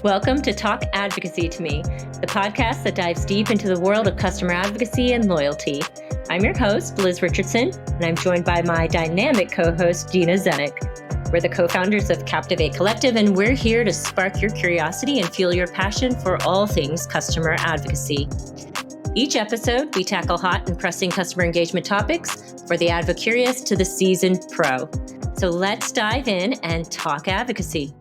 Welcome to Talk Advocacy to Me, the podcast that dives deep into the world of customer advocacy and loyalty. I'm your host, Liz Richardson, and I'm joined by my dynamic co-host, Gina Zenik. We're the co-founders of Captivate Collective, and we're here to spark your curiosity and fuel your passion for all things customer advocacy. Each episode, we tackle hot and pressing customer engagement topics for the advocurious to the seasoned pro. So let's dive in and talk advocacy.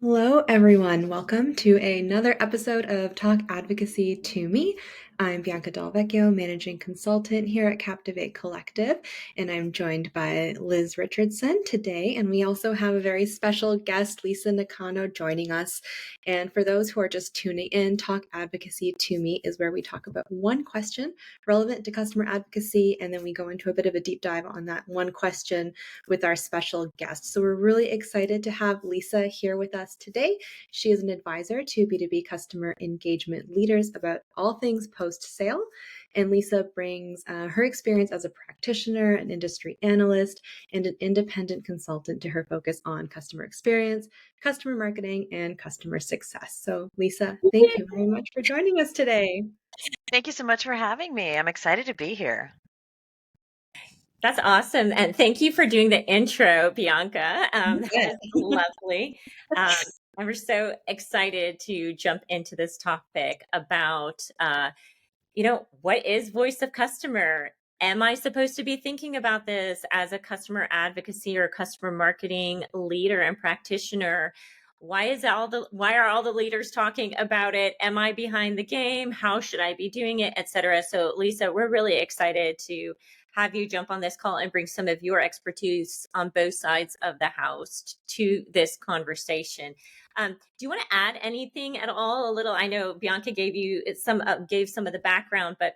Hello, everyone. Welcome to another episode of Talk Advocacy to Me. I'm Bianca del Vecchio, Managing Consultant here at Captivate Collective, and I'm joined by Liz Richardson today. And we also have a very special guest, Lisa Nakano, joining us. And for those who are just tuning in, Talk Advocacy to Me is where we talk about one question relevant to customer advocacy, and then we go into a bit of a deep dive on that one question with our special guest. So we're really excited to have Lisa here with us today. She is an advisor to B2B Customer Engagement Leaders about all things post-sale. And Lisa brings her experience as a practitioner, an industry analyst, and an independent consultant to her focus on customer experience, customer marketing, and customer success. So Lisa, thank you very much for joining us today. Thank you so much for having me. I'm excited to be here. That's awesome. And thank you for doing the intro, Bianca. That was lovely. I'm so excited to jump into this topic about, what is voice of customer? Am I supposed to be thinking about this as a customer advocacy or customer marketing leader and practitioner? Why are all the leaders talking about it? Am I behind the game? How should I be doing it, et cetera? So Lisa, we're really excited to have you jump on this call and bring some of your expertise on both sides of the house to this conversation. Do you want to add anything at all? I know Bianca gave some of the background, but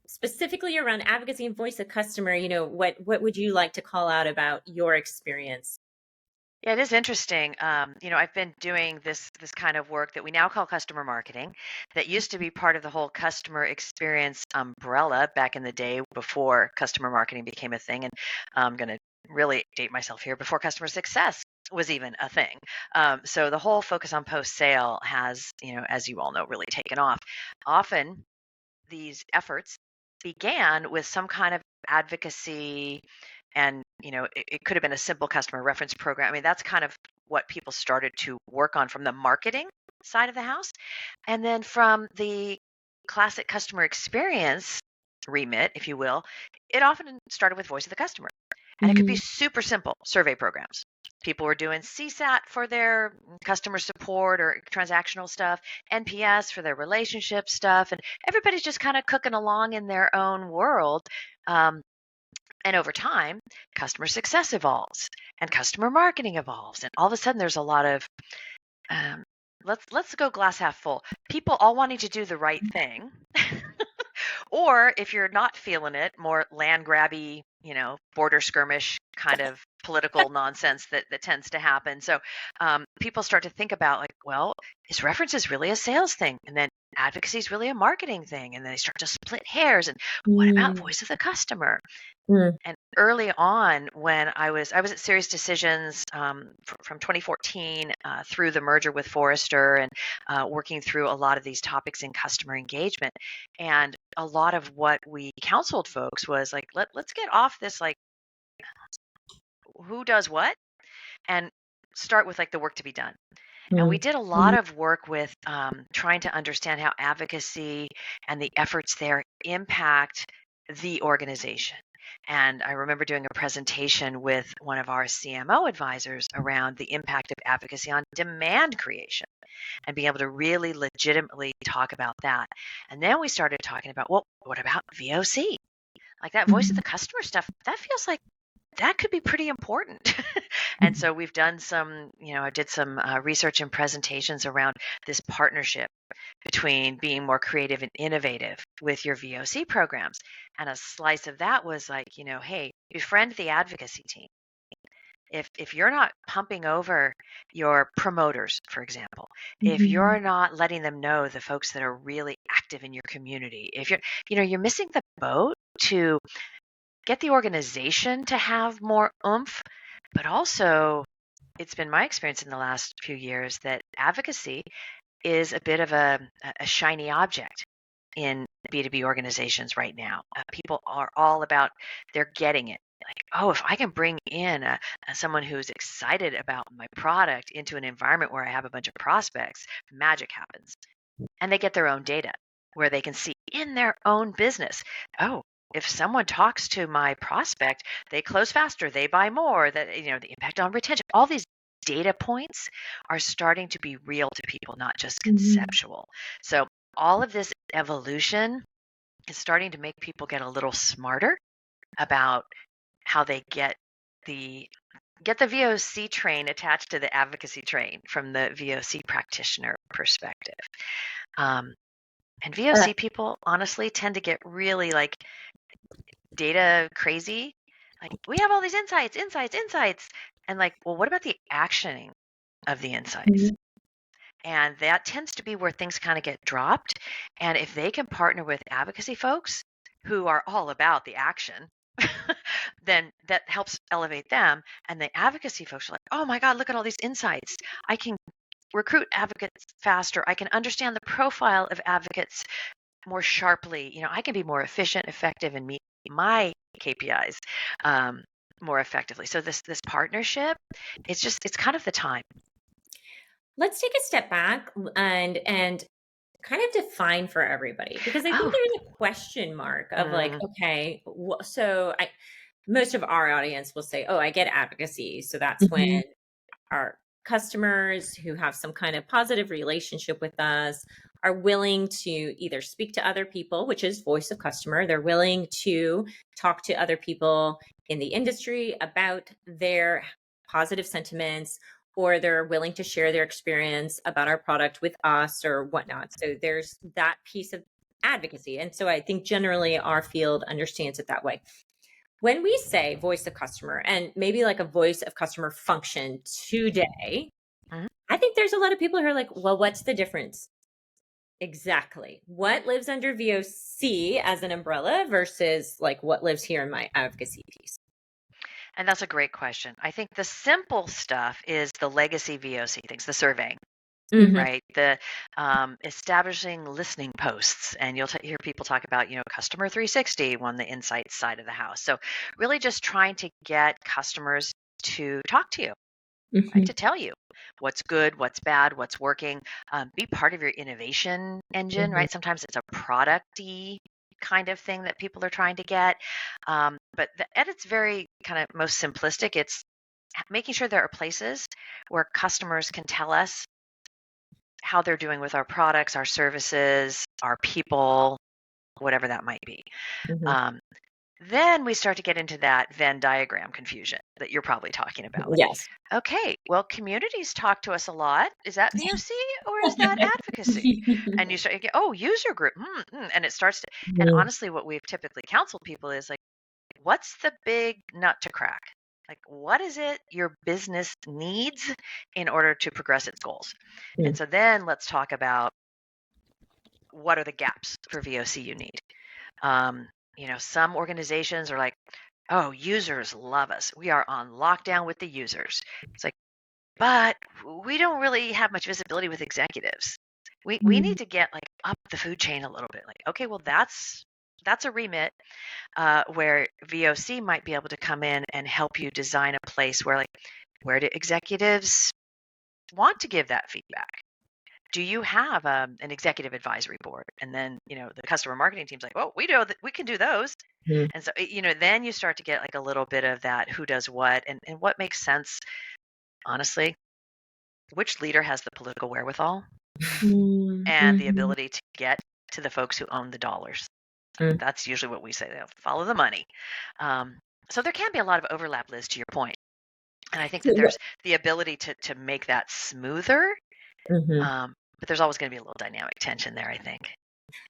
specifically around advocacy and voice of customer, what would you like to call out about your experience? Yeah, it is interesting. I've been doing this kind of work that we now call customer marketing that used to be part of the whole customer experience umbrella back in the day before customer marketing became a thing. And I'm going to really date myself here, before customer success was even a thing. So the whole focus on post-sale has, as you all know, really taken off. Often these efforts began with some kind of advocacy, and it could have been a simple customer reference program. I mean, that's kind of what people started to work on from the marketing side of the house. And then from the classic customer experience remit, if you will, it often started with voice of the customer. And it could be super simple survey programs. People were doing CSAT for their customer support or transactional stuff, NPS for their relationship stuff, and everybody's just kind of cooking along in their own world. And over time, customer success evolves and customer marketing evolves. And all of a sudden, there's a lot of, let's go glass half full, people all wanting to do the right thing. Or if you're not feeling it, more land grabby, border skirmish kind of political nonsense that tends to happen. So people start to think about well, is references really a sales thing? And then advocacy is really a marketing thing. And then they start to split hairs. And what about voice of the customer? And early on, when I was at Serious Decisions from 2014 through the merger with Forrester, and working through a lot of these topics in customer engagement. And a lot of what we counseled folks was let's get off this who does what, and start with the work to be done. And we did a lot of work with trying to understand how advocacy and the efforts there impact the organization. And I remember doing a presentation with one of our CMO advisors around the impact of advocacy on demand creation and being able to really legitimately talk about that. And then we started talking about, well, what about VOC? Like that voice of the customer stuff, that feels like that could be pretty important. And so we've done I did some research and presentations around this partnership between being more creative and innovative with your VOC programs. And a slice of that was hey, befriend the advocacy team. If you're not pumping over your promoters, for example, if you're not letting them know the folks that are really active in your community, if you're missing the boat to get the organization to have more oomph, but also it's been my experience in the last few years that advocacy is a bit of a shiny object in B2B organizations right now. People are all about, they're getting it. Like, oh, if I can bring in someone who's excited about my product into an environment where I have a bunch of prospects, magic happens. And they get their own data where they can see in their own business, oh, if someone talks to my prospect, they close faster, they buy more, that, the impact on retention, all these data points are starting to be real to people, not just conceptual. So all of this evolution is starting to make people get a little smarter about how they get the VOC train attached to the advocacy train from the VOC practitioner perspective. And VOC people honestly tend to get really like data crazy. Like, we have all these insights. And like, well, what about the actioning of the insights? And that tends to be where things kind of get dropped. And if they can partner with advocacy folks who are all about the action, then that helps elevate them. And the advocacy folks are like, oh my God, look at all these insights. I can recruit advocates faster. I can understand the profile of advocates more sharply. I can be more efficient, effective, and meet my KPIs more effectively. So this partnership, it's kind of the time. Let's take a step back and kind of define for everybody, because I think there's a question mark of like, okay, so most of our audience will say, oh, I get advocacy. So that's when our customers who have some kind of positive relationship with us are willing to either speak to other people, which is voice of customer. They're willing to talk to other people in the industry about their positive sentiments, or they're willing to share their experience about our product with us or whatnot. So there's that piece of advocacy. And so I think generally our field understands it that way. When we say voice of customer and maybe like a voice of customer function today, I think there's a lot of people who are like, well, what's the difference? Exactly. What lives under VOC as an umbrella versus like what lives here in my advocacy piece? And that's a great question. I think the simple stuff is the legacy VOC things, the surveying. Right? The establishing listening posts, and you'll hear people talk about, customer 360 on the insights side of the house. So really just trying to get customers to talk to you, right? To tell you what's good, what's bad, what's working, be part of your innovation engine, right? Sometimes it's a product-y kind of thing that people are trying to get. But at its very kind of most simplistic, it's making sure there are places where customers can tell us how they're doing with our products, our services, our people, whatever that might be. Then we start to get into that Venn diagram confusion that you're probably talking about. Yes. Okay, well, communities talk to us a lot. Is that VOC or is that advocacy? And you start to get, oh, user group. And it starts to, and honestly, what we've typically counseled people is like, what's the big nut to crack? Like, what is it your business needs in order to progress its goals? And so then let's talk about what are the gaps for VOC you need. Some organizations are like, oh, users love us. We are on lockdown with the users. It's like, but we don't really have much visibility with executives. We need to get like up the food chain a little bit. Like, okay, well, that's a remit where VOC might be able to come in and help you design a place where do executives want to give that feedback? Do you have an executive advisory board? And then, the customer marketing team's like, well, we know that we can do those. And so, then you start to get like a little bit of that who does what and what makes sense. Honestly, which leader has the political wherewithal and the ability to get to the folks who own the dollars? That's usually what we say. They'll follow the money. So there can be a lot of overlap, Liz, to your point. And I think that there's the ability to make that smoother. But there's always going to be a little dynamic tension there, I think.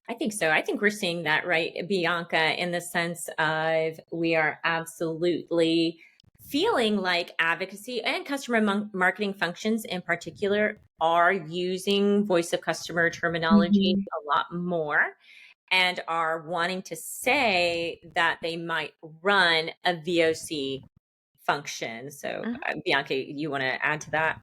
I think so. I think we're seeing that, right, Bianca, in the sense of we are absolutely feeling like advocacy and customer marketing functions in particular are using voice of customer terminology a lot more and are wanting to say that they might run a VOC function. So Bianca, you want to add to that?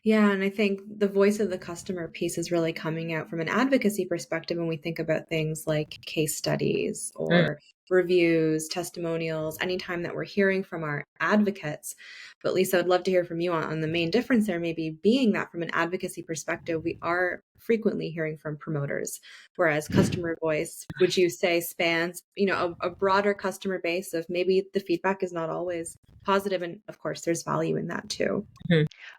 Yeah, and I think the voice of the customer piece is really coming out from an advocacy perspective when we think about things like case studies or reviews, testimonials, anytime that we're hearing from our advocates. But Lisa, I'd love to hear from you on the main difference there, maybe being that from an advocacy perspective, we are frequently hearing from promoters, whereas customer voice, would you say, spans, a broader customer base of maybe the feedback is not always positive, and of course there's value in that too.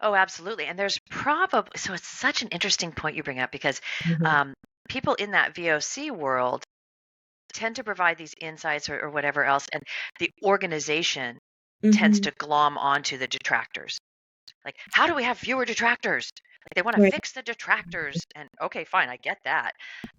Oh, absolutely. And there's probably, so it's such an interesting point you bring up because people in that VOC world tend to provide these insights or whatever else, and the organization tends to glom onto the detractors. Like, how do we have fewer detractors? Like, they want to Right. fix the detractors. And okay, fine, I get that.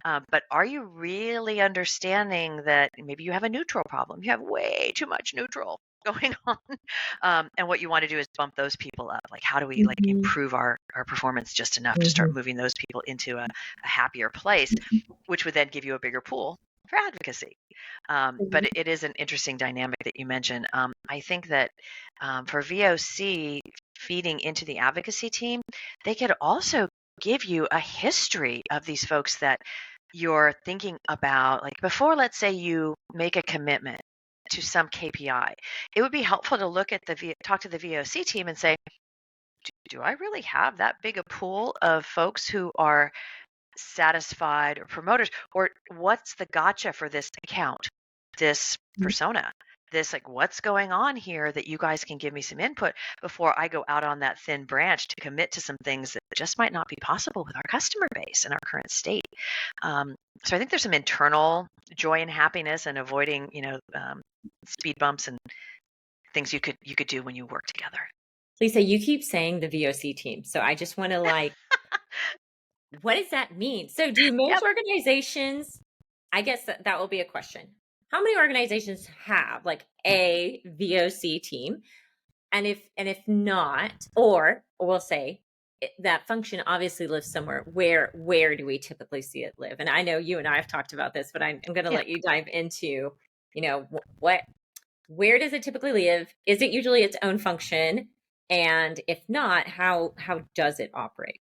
But are you really understanding that maybe you have a neutral problem? You have way too much neutral going on. And what you want to do is bump those people up. Like, how do we like improve our performance just enough to start moving those people into a happier place, which would then give you a bigger pool for advocacy. But it is an interesting dynamic that you mentioned. I think that for VOC feeding into the advocacy team, they could also give you a history of these folks that you're thinking about. Like before, let's say you make a commitment to some KPI, it would be helpful to talk to the VOC team and say, do I really have that big a pool of folks who are satisfied or promoters, or what's the gotcha for this account, this persona, this like what's going on here that you guys can give me some input before I go out on that thin branch to commit to some things that just might not be possible with our customer base in our current state. So I think there's some internal joy and happiness and avoiding speed bumps and things you could do when you work together. Lisa, you keep saying the VOC team, so I just want to what does that mean? So do most organizations, I guess that will be a question. How many organizations have like a VOC team? And if not, or we'll say that function obviously lives somewhere, where do we typically see it live? And I know you and I have talked about this, but I'm going to let you dive into, where does it typically live? Is it usually its own function? And if not, how does it operate?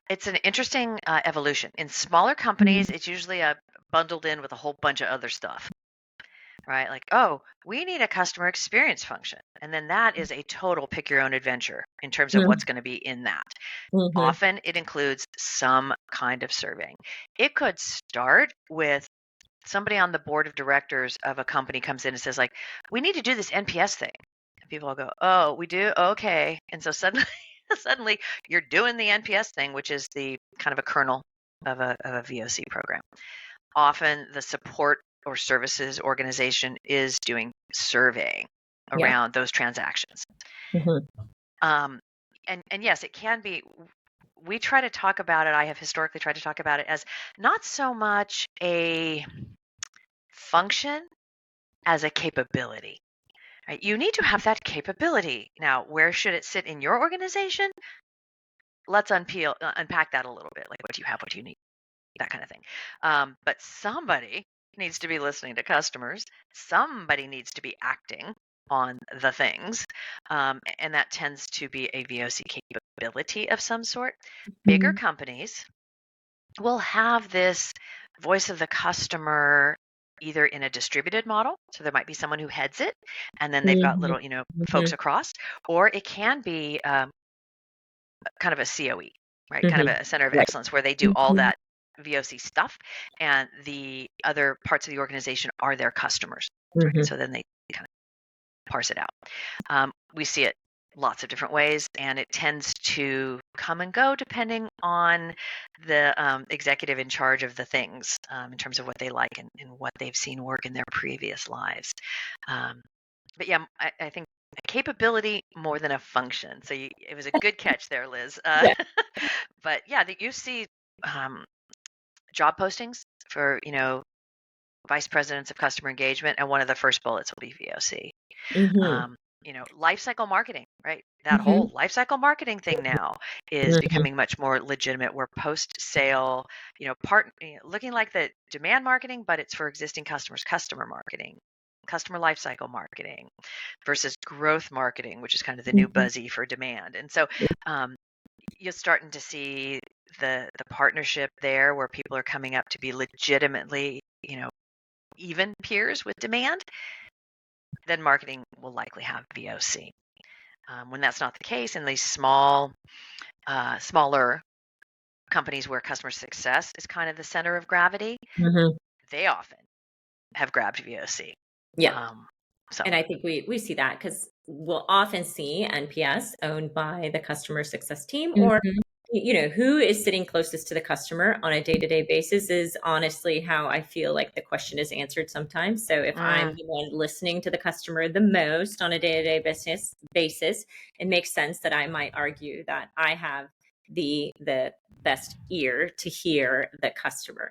It's an interesting evolution. In smaller companies, it's usually bundled in with a whole bunch of other stuff, right? Like, oh, we need a customer experience function. And then that is a total pick your own adventure in terms of what's going to be in that. Often it includes some kind of surveying. It could start with somebody on the board of directors of a company comes in and says, like, we need to do this NPS thing. And people will go, oh, we do? Okay. And so suddenly you're doing the NPS thing, which is the kind of a kernel of a VOC program. Often the support or services organization is doing surveying around those transactions. And yes, it can be. We try to talk about it. I have historically tried to talk about it as not so much a function as a capability. Right? You need to have that capability. Now, where should it sit in your organization? Let's unpack that a little bit. Like, what do you have? What do you need? That kind of thing. But somebody needs to be listening to customers. Somebody needs to be acting on the things. And that tends to be a VOC capability of some sort. Bigger companies will have this voice of the customer either in a distributed model, so there might be someone who heads it, and then they've got little, folks across, or it can be kind of a COE, right? Kind of a center of excellence where they do all that VOC stuff, and the other parts of the organization are their customers. Right? So then they kind of parse it out. We see it lots of different ways, and it tends to come and go depending on the executive in charge of the things in terms of what they like and what they've seen work in their previous lives. But yeah, I think a capability more than a function. So it was a good catch there, Liz. But yeah, you see job postings for, vice presidents of customer engagement, and one of the first bullets will be VOC. Lifecycle marketing, right? That whole lifecycle marketing thing now is becoming much more legitimate. We're post-sale, looking like the demand marketing, but it's for existing customers, customer marketing customer lifecycle marketing versus growth marketing, which is kind of the new buzzy for demand. And so you're starting to see the partnership there where people are coming up to be legitimately, even peers with demand. Then marketing will likely have VOC. When that's not the case in these smaller companies where customer success is kind of the center of gravity, they often have grabbed VOC. Yeah. And I think we see that because we'll often see NPS owned by the customer success team, or who is sitting closest to the customer on a day-to-day basis is honestly how I feel like the question is answered sometimes. So if I'm the one listening to the customer the most on a day-to-day basis, it makes sense that I might argue that I have the best ear to hear the customer.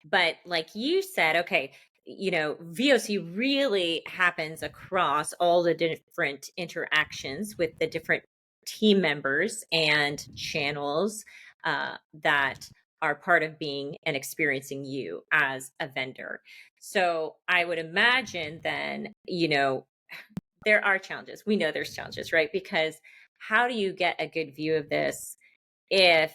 But like you said, okay, VOC really happens across all the different interactions with the different team members and channels that are part of being and experiencing you as a vendor. So I would imagine then, there are challenges. We know there's challenges, right? Because how do you get a good view of this if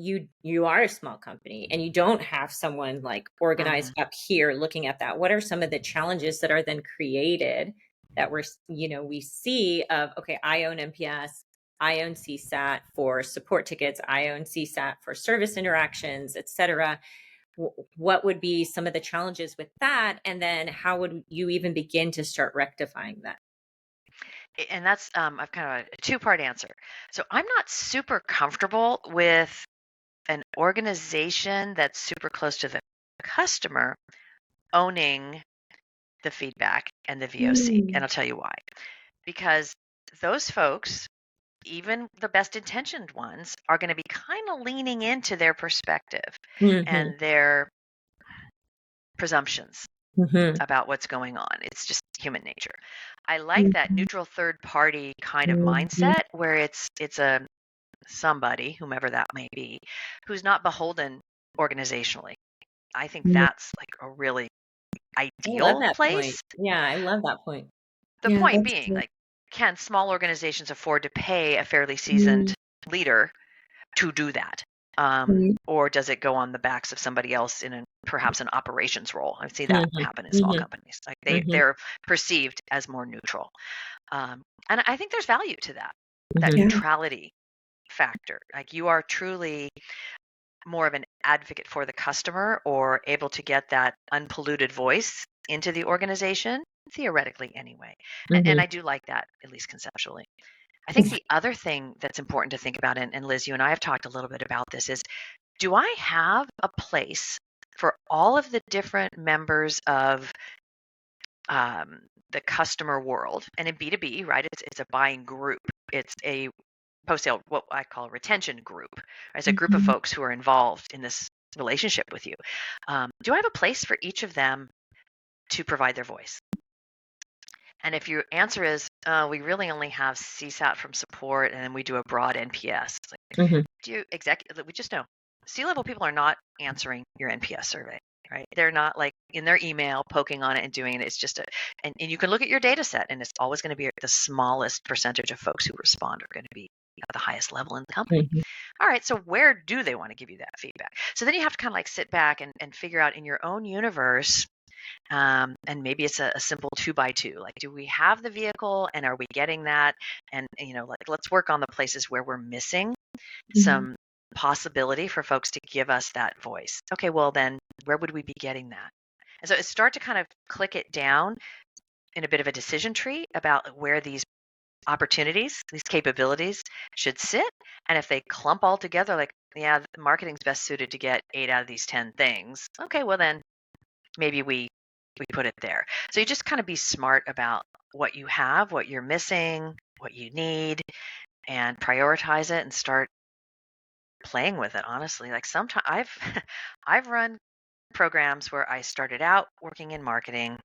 you are a small company and you don't have someone like organized up here looking at that? What are some of the challenges that are then created that we see of, okay, I own NPS, I own CSAT for support tickets, I own CSAT for service interactions, etc. What would be some of the challenges with that? And then how would you even begin to start rectifying that? And that's I've kind of a two-part answer. So I'm not super comfortable with an organization that's super close to the customer owning the feedback and the VOC. And I'll tell you why. Because those folks, even the best intentioned ones, are going to be kind of leaning into their perspective and their presumptions about what's going on. It's just human nature. I like that neutral third party kind of mindset where it's a somebody, whomever that may be, who's not beholden organizationally. I think that's like a really ideal place. Point. Yeah, I love that point. The point being, like, can small organizations afford to pay a fairly seasoned leader to do that? Or does it go on the backs of somebody else in perhaps an operations role? I see that happen in small companies. Like they're perceived as more neutral. And I think there's value to that neutrality factor. Like you are truly more of an advocate for the customer or able to get that unpolluted voice into the organization, theoretically anyway. And I do like that, at least conceptually. I think the other thing that's important to think about, and Liz, you and I have talked a little bit about this, is do I have a place for all of the different members of the customer world? And in B2B, right, it's a buying group. It's a post-sale, what I call a retention group. It's a group of folks who are involved in this relationship with you. Do I have a place for each of them to provide their voice? And if your answer is, we really only have CSAT from support and then we do a broad NPS, like, do you we just know C-level people are not answering your NPS survey, right? They're not like in their email poking on it and doing it. It's just and you can look at your data set and it's always going to be the smallest percentage of folks who respond are going to be at the highest level in the company. All right, so where do they want to give you that feedback? So then you have to kind of like sit back and figure out in your own universe, and maybe it's a simple 2x2. Like, do we have the vehicle and are we getting that? And, like, let's work on the places where we're missing some possibility for folks to give us that voice. Okay, well then where would we be getting that? And so it start to kind of click it down in a bit of a decision tree about where these opportunities, these capabilities should sit. And if they clump all together, like, yeah, marketing's best suited to get 8 out of these 10 things. Okay, well then maybe we put it there. So you just kind of be smart about what you have, what you're missing, what you need, and prioritize it and start playing with it. Honestly, like sometimes I've run programs where I started out working in marketing.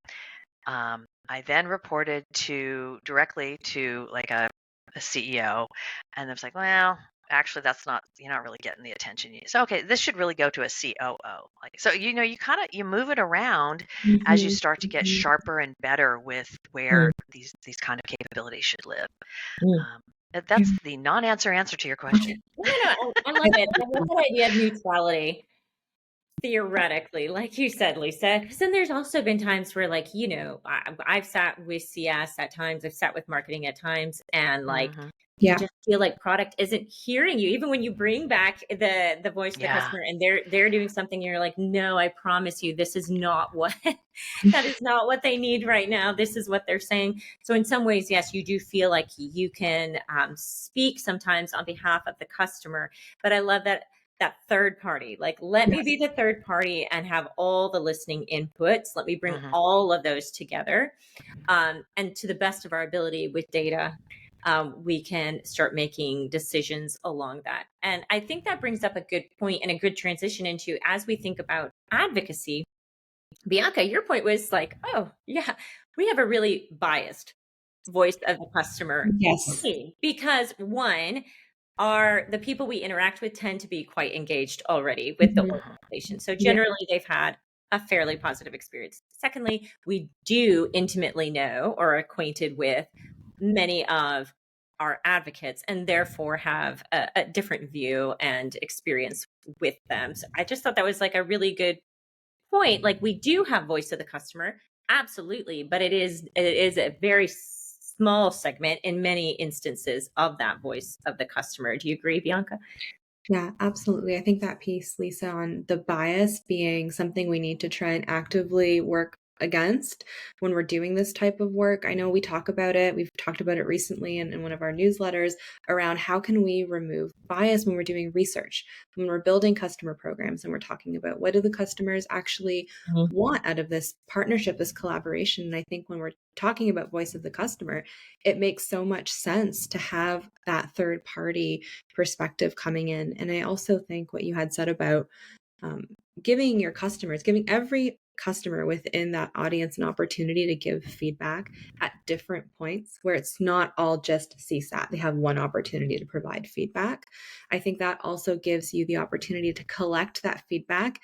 I then reported directly to like a CEO, and I was like, well, actually, that's not, you're not really getting the attention you need. So, okay, this should really go to a COO. Like, so, you move it around as you Mhm, start to get mhm. sharper and better with where these kind of capabilities should live. Mm. Yeah. That's the non-answer answer to your question. No, I love it. I love that idea of neutrality. Theoretically, like you said, Lisa, because then there's also been times where, like, I've sat with CS at times, I've sat with marketing at times, and like, Hmm. you Yeah. just feel like product isn't hearing you, even when you bring back the voice of the Yeah. customer, and they're doing something, and you're like, no, I promise you, this is not what that is not what they need right now. This is what they're saying. So in some ways, yes, you do feel like you can speak sometimes on behalf of the customer, but I love that third party, like, let me be the third party and have all the listening inputs, let me bring Hmm. all of those together, and to the best of our ability with data, we can start making decisions along that. And I think that brings up a good point and a good transition into, as we think about advocacy, Bianca, your point was like, oh yeah, we have a really biased voice of the customer Yes. team, because one, are the people we interact with tend to be quite engaged already with the Mhm. organization. So Yeah. generally they've had a fairly positive experience. Secondly, we do intimately know or are acquainted with many of our advocates, and therefore have a different view and experience with them. So I just thought that was like a really good point. Like, we do have voice of the customer, absolutely, but it is a very small segment in many instances of that voice of the customer. Do you agree, Bianca? Yeah, absolutely. I think that piece, Lisa, on the bias being something we need to try and actively work against when we're doing this type of work. I know we talk about it. We've talked about it recently in one of our newsletters around how can we remove bias when we're doing research, when we're building customer programs, and we're talking about what do the customers actually Mhm. want out of this partnership, this collaboration. And I think when we're talking about voice of the customer, it makes so much sense to have that third party perspective coming in. And I also think what you had said about um, giving your customers, giving every customer within that audience an opportunity to give feedback at different points where it's not all just CSAT. They have one opportunity to provide feedback. I think that also gives you the opportunity to collect that feedback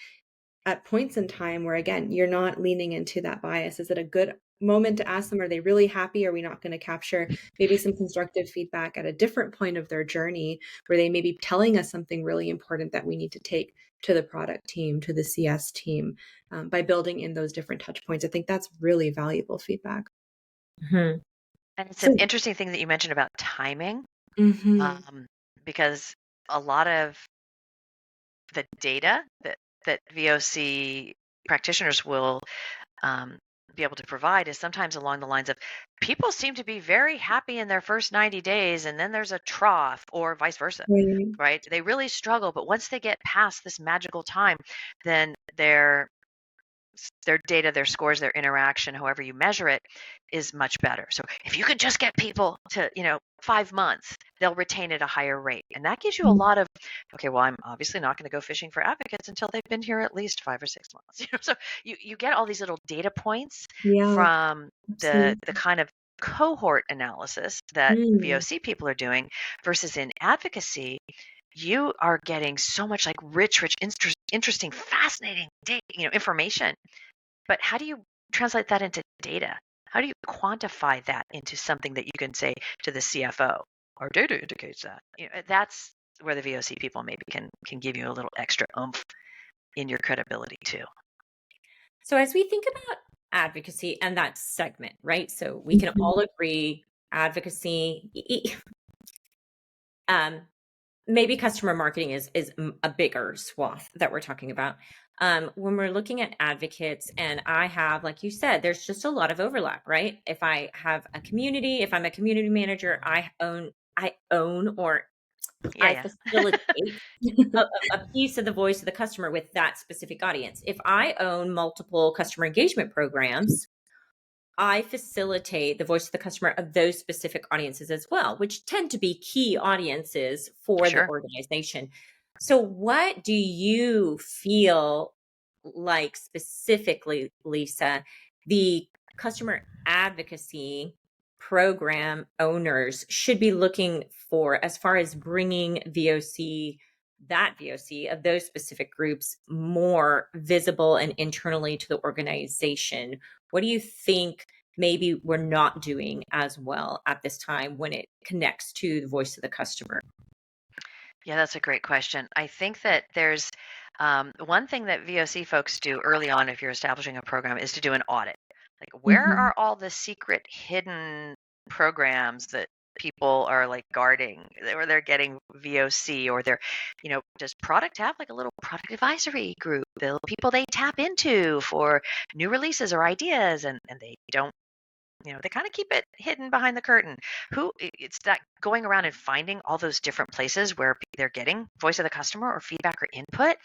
at points in time where, again, you're not leaning into that bias. Is it a good moment to ask them, are they really happy? Are we not going to capture maybe some constructive feedback at a different point of their journey where they may be telling us something really important that we need to take to the product team, to the CS team, by building in those different touch points? I think that's really valuable feedback. Mhm. And it's an So, interesting thing that you mentioned about timing, mhm, um, because a lot of the data that VOC practitioners will um, be able to provide is sometimes along the lines of people seem to be very happy in their first 90 days, and then there's a trough, or vice versa, right. right? They really struggle, but once they get past this magical time, then their data, their scores, their interaction, however you measure it, is much better. So if you could just get people to, 5 months, they'll retain at a higher rate. And that gives you a lot of, okay, well, I'm obviously not going to go fishing for advocates until they've been here at least 5 or 6 months. So you get all these little data points Yeah, from the absolutely. kind of cohort analysis that Mm, VOC people are doing versus in advocacy, you are getting so much like rich, interesting, fascinating data, information. But how do you translate that into data? How do you quantify that into something that you can say to the CFO? Our data indicates that. That's where the VOC people maybe can give you a little extra oomph in your credibility too. So as we think about advocacy and that segment, right? So we can mhm, all agree advocacy, um, maybe customer marketing is a bigger swath that we're talking about. When we're looking at advocates, and I have, like you said, there's just a lot of overlap, right? If I have a community, if I'm a community manager, I own or I Yeah, yeah. facilitate a piece of the voice of the customer with that specific audience. If I own multiple customer engagement programs, I facilitate the voice of the customer of those specific audiences as well, which tend to be key audiences for the Sure. organization. So, what do you feel like specifically, Lisa, the customer advocacy program owners should be looking for as far as bringing VOC of those specific groups more visible and internally to the organization? What do you think maybe we're not doing as well at this time when it connects to the voice of the customer? Yeah, that's a great question. I think that there's one thing that VOC folks do early on if you're establishing a program is to do an audit. Like, where Mhm. are all the secret hidden programs that people are like guarding, or they're getting VOC, or they're, does product have like a little product advisory group, the people they tap into for new releases or ideas, and they don't, they kind of keep it hidden behind the curtain. It's that going around and finding all those different places where they're getting voice of the customer or feedback or input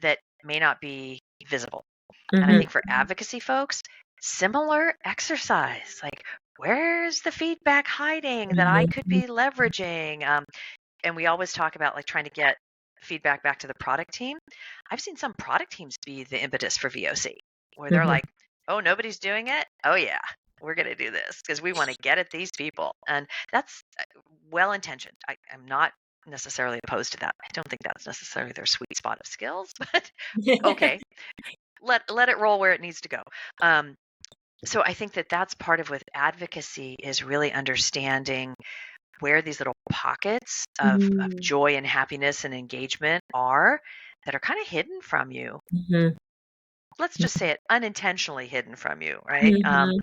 that may not be visible. And I Mhm. think for advocacy folks, similar exercise, like, where's the feedback hiding that I could Mhm. be leveraging? And we always talk about like trying to get feedback back to the product team. I've seen some product teams be the impetus for VOC, where they're Mhm. like, oh, nobody's doing it. Oh, yeah, we're going to do this because we want to get at these people. And that's well intentioned. I'm not necessarily opposed to that. I don't think that's necessarily their sweet spot of skills, but okay, let it roll where it needs to go. So I think that that's part of with advocacy is really understanding where these little pockets of Mhm. joy and happiness and engagement are that are kind of hidden from you. Mhm. Let's just say it, unintentionally hidden from you, right? Mhm.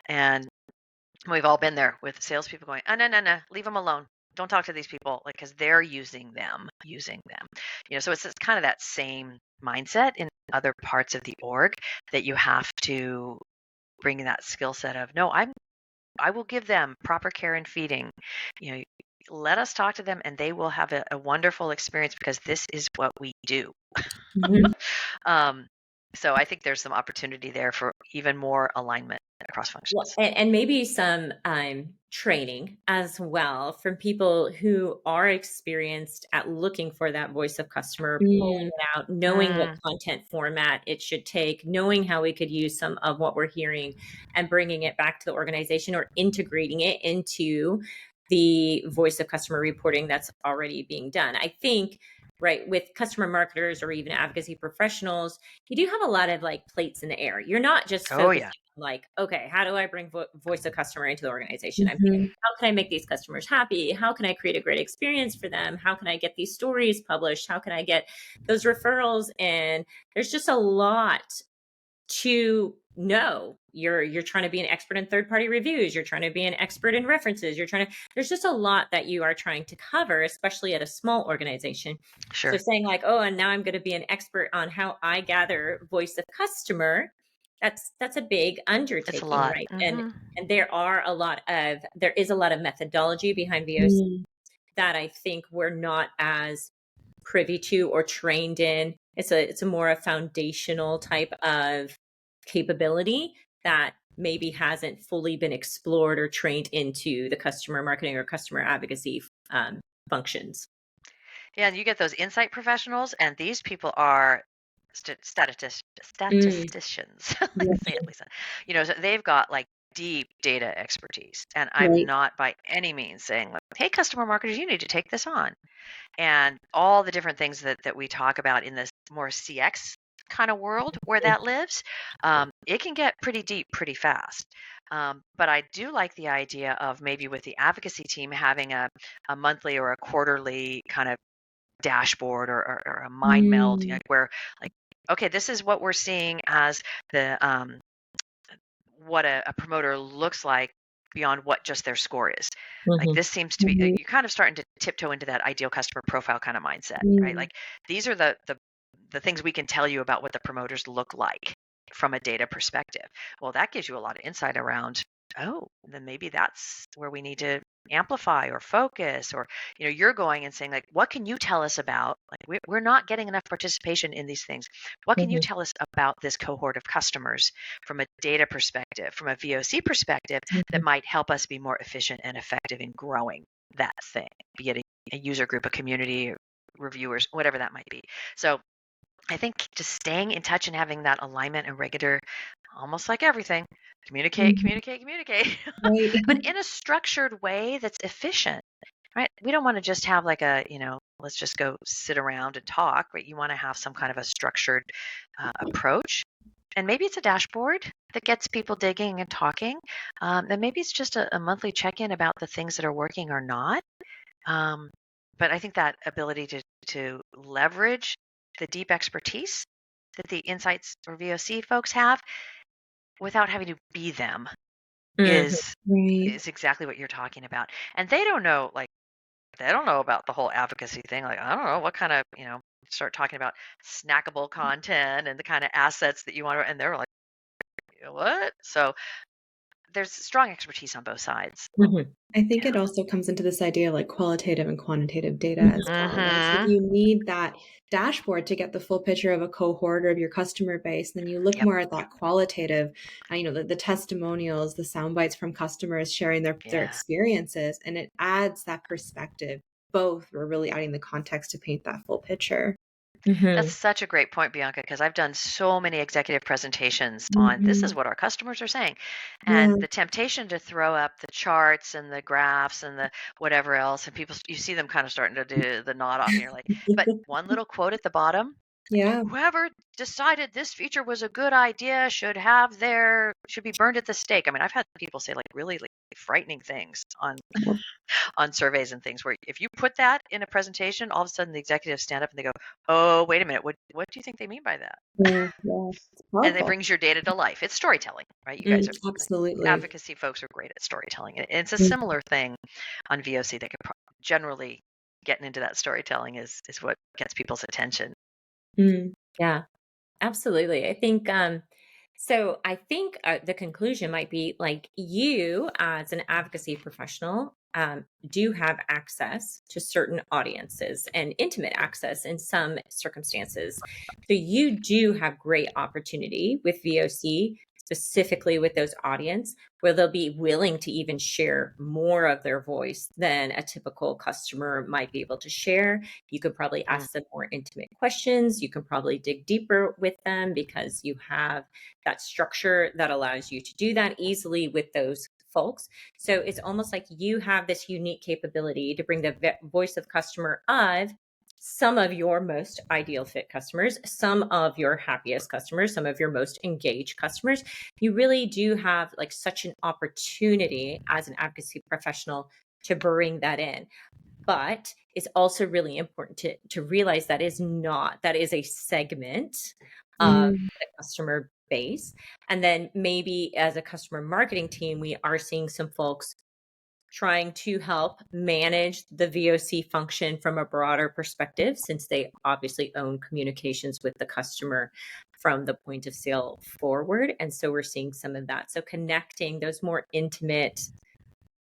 And we've all been there with salespeople going, oh, no, no, no, leave them alone. Don't talk to these people, like, because they're using them. So it's kind of that same mindset in other parts of the org that you have to bring that skill set of, no, I will give them proper care and feeding. You know, let us talk to them and they will have a wonderful experience because this is what we do. Mhm. um, so I think there's some opportunity there for even more alignment across Well, functions. and maybe some training as well from people who are experienced at looking for that voice of customer, pulling Mm. it out, knowing what Mm, content format it should take, knowing how we could use some of what we're hearing and bringing it back to the organization or integrating it into the voice of customer reporting that's already being done. I think, right, with customer marketers or even advocacy professionals, you do have a lot of like plates in the air. You're not just oh focusing yeah, like, okay, how do I bring voice of customer into the organization? I'm thinking, Mhm. how can I make these customers happy? How can I create a great experience for them? How can I get these stories published? How can I get those referrals in? There's just a lot to know. You're trying to be an expert in third party reviews. You're trying to be an expert in references. There's just a lot that you are trying to cover, especially at a small organization. So sure. saying like, oh, and now I'm going to be an expert on how I gather voice of customer, that's a big It's a undertaking, lot. right? Hmm. And there is a lot of methodology behind VOC Mm. that I think we're not as privy to or trained in. It's a more a foundational type of capability that maybe hasn't fully been explored or trained into the customer marketing or customer advocacy functions. Yeah, and you get those insight professionals, and these people are Mm. statisticians. Yeah. Say it, Lisa. So they've got like deep data expertise, and I'm Right. not by any means saying like, hey, customer marketers, you need to take this on. And all the different things that we talk about in this more CX kind of world where that lives, it can get pretty deep pretty fast. But I do like the idea of maybe with the advocacy team having a monthly or a quarterly kind of dashboard or a mind meld, Mm. like where like, okay, this is what we're seeing as the what a promoter looks like beyond what just their score is. Like, Mhm. this seems to be, Mhm. you're kind of starting to tiptoe into that ideal customer profile kind of mindset, right? Mm. Like, these are the things we can tell you about what the promoters look like from a data perspective. Well, that gives you a lot of insight around, oh, then maybe that's where we need to amplify or focus, or you're going and saying like, what can you tell us about, like, we're not getting enough participation in these things. What can you Mhm. tell us about this cohort of customers from a data perspective, from a VOC perspective, that Mhm. might help us be more efficient and effective in growing that thing, be it a user group, a community, reviewers, whatever that might be. So I think just staying in touch and having that alignment and regular almost like everything, communicate, communicate, communicate, Right. but in a structured way that's efficient, right? We don't want to just have like a, let's just go sit around and talk, right? You want to have some kind of a structured approach. And maybe it's a dashboard that gets people digging and talking. And maybe it's just a monthly check-in about the things that are working or not. But I think that ability to leverage the deep expertise that the insights or VOC folks have without having to be them Mhm. is Right. is exactly what you're talking about. And they don't know, like, they don't know about the whole advocacy thing. Like, I don't know what kind of, start talking about snackable content and the kind of assets that you want to, and they're like, what? So there's strong expertise on both sides. Mhm. I think Yeah. it also comes into this idea like qualitative and quantitative data Mhm. as well, right? So if Mm-hmm. you need that dashboard to get the full picture of a cohort or of your customer base, then you look Yep. more at that qualitative, the testimonials, the sound bites from customers sharing their Yeah. experiences, and it adds that perspective. Both are really adding the context to paint that full picture. That's Mhm. such a great point, Bianca, because I've done so many executive presentations on this is Mhm. what our customers are saying. Yeah. And the temptation to throw up the charts and the graphs and the whatever else, and people, you see them kind of starting to do the nod off, and you're like, but one little quote at the bottom, Yeah. whoever decided this feature was a good idea should be burned at the stake. I mean, I've had people say like really like frightening things on surveys and things where if you put that in a presentation, all of a sudden the executives stand up and they go, "Oh, wait a minute. What do you think they mean by that?" Yeah. Yeah. It's And it powerful. brings your data to life. It's storytelling, right? You guys are like, Absolutely. advocacy folks are great at storytelling. And it's a Mm. similar thing on VOC that generally getting into that storytelling is what gets people's attention. Mm. Yeah. Absolutely. I think so I think the conclusion might be like you as an advocacy professional do have access to certain audiences and intimate access in some circumstances. So you do have great opportunity with VOC, specifically with those audience where they'll be willing to even share more of their voice than a typical customer might be able to share. You could probably Mm. ask them more intimate questions. You can probably dig deeper with them because you have that structure that allows you to do that easily with those folks. So it's almost like you have this unique capability to bring the voice of customer of some of your most ideal fit customers, some of your happiest customers, some of your most engaged customers. You really do have like such an opportunity as an advocacy professional to bring that in. But it's also really important to realize that is a segment of Mm. the customer base. And then maybe as a customer marketing team, we are seeing some folks trying to help manage the VOC function from a broader perspective, since they obviously own communications with the customer from the point of sale forward. And so we're seeing some of that. So connecting those more intimate,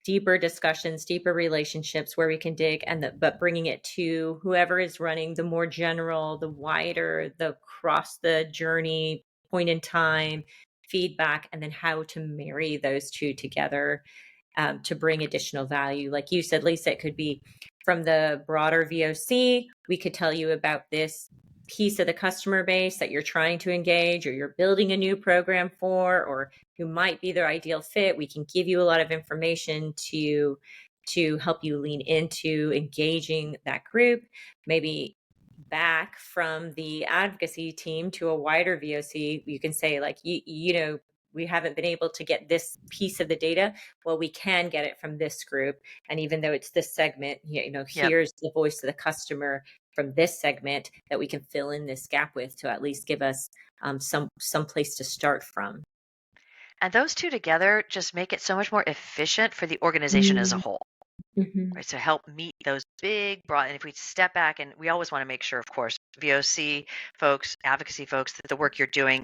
deeper discussions, deeper relationships where we can dig, but bringing it to whoever is running the more general, the wider, the cross the journey point in time feedback, and then how to marry those two together to bring additional value. Like you said, Lisa, it could be from the broader VOC. We could tell you about this piece of the customer base that you're trying to engage or you're building a new program for, or who might be their ideal fit. We can give you a lot of information to help you lean into engaging that group. Maybe back from the advocacy team to a wider VOC, you can say like, we haven't been able to get this piece of the data. Well, we can get it from this group. And even though it's this segment, Yep. here's the voice of the customer from this segment that we can fill in this gap with to at least give us some place to start from. And those two together just make it so much more efficient for the organization as a Mm. whole. Mhm. Right, to help meet those big, broad, and if we step back, and we always want to make sure, of course, VOC folks, advocacy folks, that the work you're doing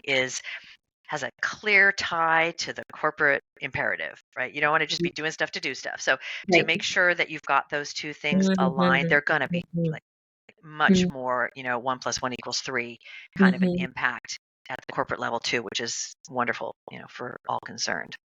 has a clear tie to the corporate imperative, right? You don't want to just be doing stuff to do stuff. So to Right. make sure that you've got those two things aligned, Mhm. they're going to be Mhm. like much more, 1 + 1 = 3 kind of an Mhm. impact at the corporate level too, which is wonderful, for all concerned.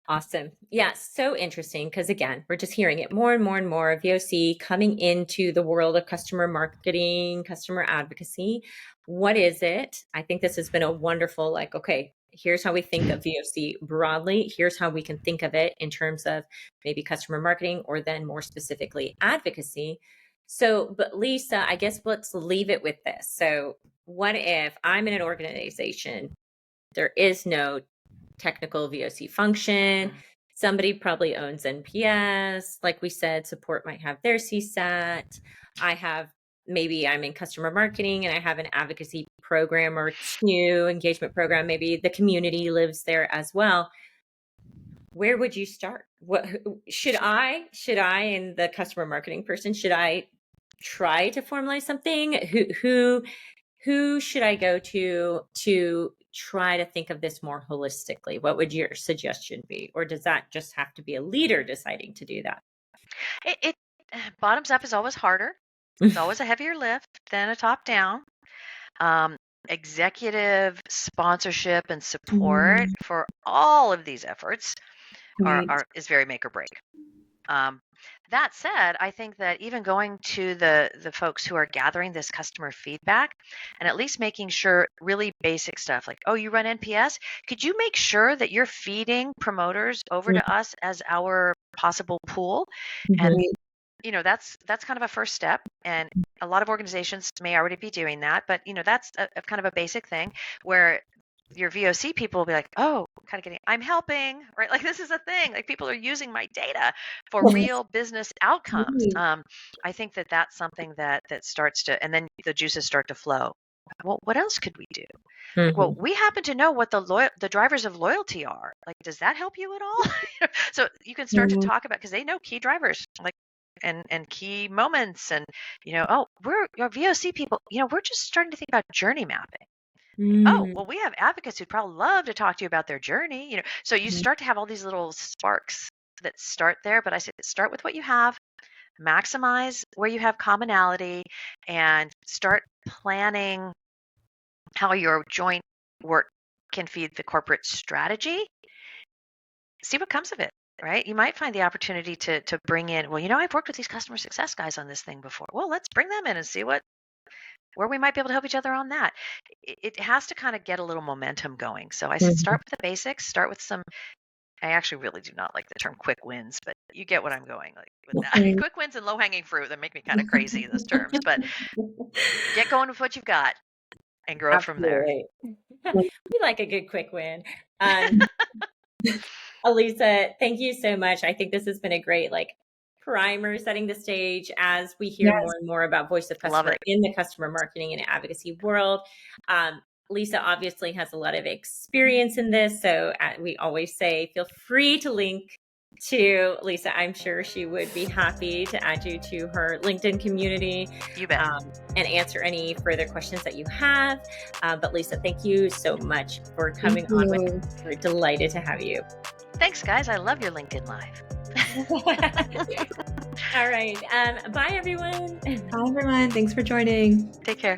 Awesome. Yeah, so interesting because again, we're just hearing it more and more and more. VOC coming into the world of customer marketing, customer advocacy. What is it? I think this has been a wonderful, like, okay, Here's how we think of VOC broadly. Here's how we can think of it in terms of maybe customer marketing, or then more specifically advocacy. So, but Lisa, I guess let's leave it with this. So what if I'm in an organization, there is no technical VOC function. Somebody probably owns NPS. Like we said, support might have their CSAT. Maybe I'm in customer marketing and I have an advocacy program or two, engagement program. Maybe the community lives there as well. Where would you start? What should I, and the customer marketing person, should I try to formalize something? Who should I go to try to think of this more holistically? What would your suggestion be? Or does that just have to be a leader deciding to do that? It bottoms up is always harder. It's always a heavier lift than a top down. Executive sponsorship and support for all of these efforts is very make or break. That said, I think that even going to the folks who are gathering this customer feedback and at least making sure really basic stuff like, oh, you run NPS? Could you make sure that you're feeding promoters over to us as our possible pool? And that's kind of a first step, and a lot of organizations may already be doing that, but that's a kind of a basic thing where your VOC people will be like, oh, kind of getting, I'm helping, right? Like this is a thing, like people are using my data for real business outcomes. I think that that's something that starts to, and then the juices start to flow. Well, what else could we do? Well, we happen to know what the drivers of loyalty are. Like, does that help you at all? So you can start to talk about, because they know key drivers, like, and key moments, and we're your VOC people, we're just starting to think about journey mapping. Oh, well, we have advocates who'd probably love to talk to you about their journey. So you start to have all these little sparks that start there. But I say start with what you have, maximize where you have commonality, and start planning how your joint work can feed the corporate strategy. See what comes of it. Right? You might find the opportunity to bring in, well, I've worked with these customer success guys on this thing before. Well, let's bring them in and see where we might be able to help each other on that. It has to kind of get a little momentum going. So I said, start with the basics, start with some, I actually really do not like the term quick wins, but you get what I'm going like with that. Quick wins and low hanging fruit, that make me kind of crazy, those terms, but get going with what you've got and grow from there. We like a good quick win. Lisa, thank you so much. I think this has been a great primer, setting the stage as we hear more and more about voice of customer in the customer marketing and advocacy world. Lisa obviously has a lot of experience in this, so we always say feel free to link to Lisa. I'm sure she would be happy to add you to her LinkedIn community. You bet. And answer any further questions that you have. But Lisa, thank you so much for coming on with us. We're delighted to have you. Thanks, guys. I love your LinkedIn Live. All right. Bye, everyone. Bye, everyone. Thanks for joining. Take care.